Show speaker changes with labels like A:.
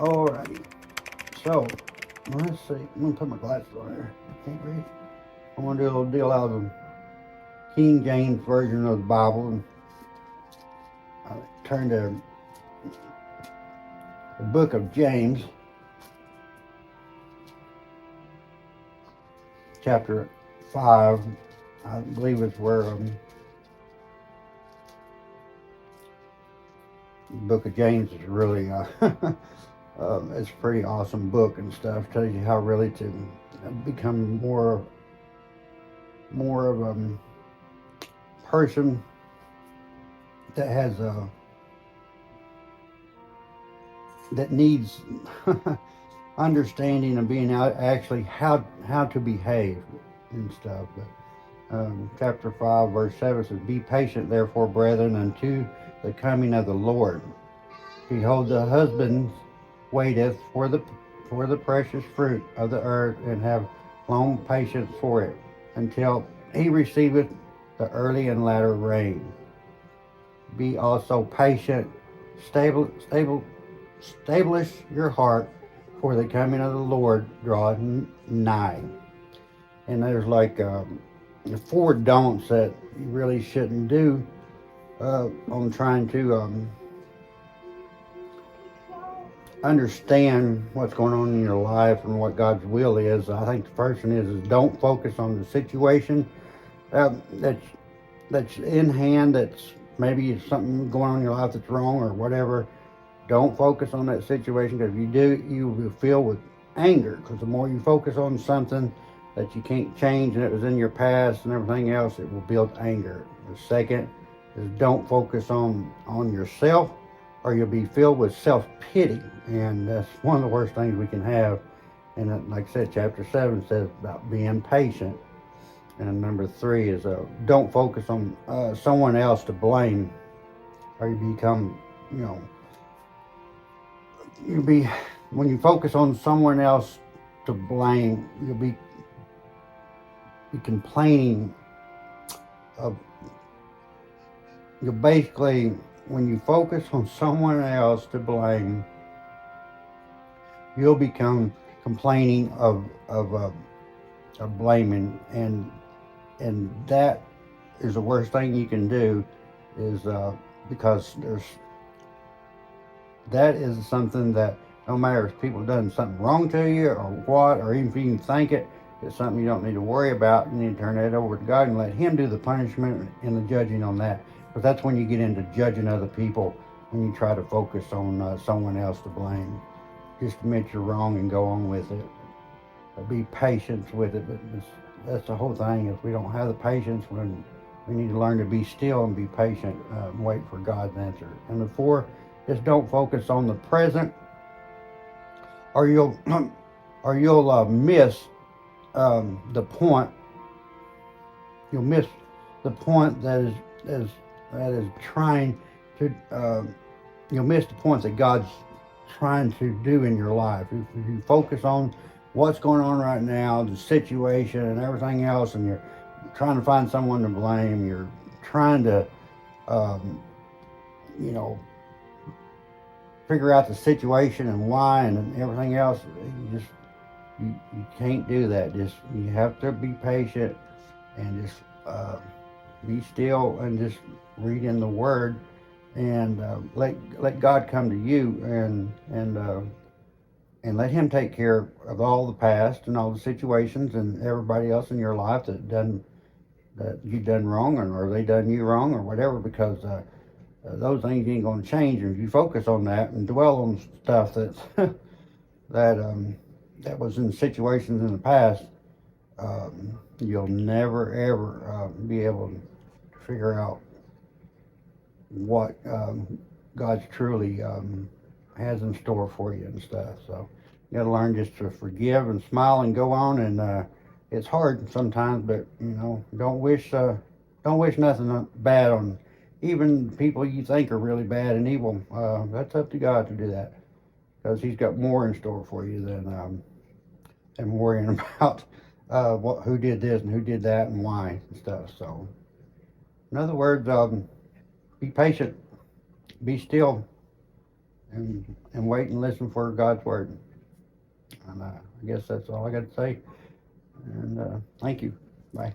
A: Alrighty. So, let's see. I'm going to put my glasses on here. I can't read. I'm going to do a little deal out of the King James Version of the Bible. And I turn to the book of James, chapter 5. I believe it's where the book of James is really, it's a pretty awesome book and stuff. Tells you how really to become more of a person that has that needs understanding of being out actually how to behave and stuff. But chapter 5 verse 7 says, "Be patient therefore, brethren, unto the coming of the Lord. Behold, the husband waiteth for the precious fruit of the earth, and have long patience for it, until he receiveth the early and latter rain. Be also patient, establish your heart, for the coming of the Lord draweth nigh." And there's like the 4 don'ts that you really shouldn't do on trying to understand what's going on in your life and what God's will is. I think the first one is don't focus on the situation that's in hand, that's maybe something going on in your life that's wrong or whatever. Don't focus on that situation, because if you do, you will fill with anger, because the more you focus on something that you can't change and it was in your past and everything else, it will build anger. The second is don't focus on yourself, or you'll be filled with self-pity, and that's one of the worst things we can have. And like I said, chapter 7 says about being patient. And number 3 is don't focus on someone else to blame, or you become, when you focus on someone else to blame, you'll be complaining of, you'll basically, when you focus on someone else to blame, you'll become complaining of blaming, and that is the worst thing you can do, is because that is something that, no matter if people have done something wrong to you or what, or even if you think it's something you don't need to worry about. You need to turn that over to God and let Him do the punishment and the judging on that. But that's when you get into judging other people, when you try to focus on someone else to blame. Just admit you're wrong and go on with it. Be patient with it. But that's the whole thing. If we don't have the patience, when we need to learn to be still and be patient, and wait for God's answer. And the 4, just don't focus on the present, or you'll miss the point. You'll miss the point that is trying to. You'll miss the point that God's trying to do in your life. If you focus on what's going on right now, the situation and everything else, and you're trying to find someone to blame, you're trying to, figure out the situation and why and everything else, you can't do that. You have to be patient and just be still and just read in the Word, and let God come to you, and let Him take care of all the past and all the situations and everybody else in your life that you've done wrong, or they done you wrong, or whatever, because those things ain't going to change. And if you focus on that and dwell on stuff that's that was in situations in the past, you'll never ever be able to figure out what God's truly has in store for you and stuff. So you got to learn just to forgive and smile and go on. And it's hard sometimes, but don't wish nothing bad on even people you think are really bad and evil. That's up to God to do that, because He's got more in store for you than worrying about who did this and who did that and why and stuff. So, in other words, be patient, be still, and wait and listen for God's word. And I guess that's all I got to say. And thank you. Bye.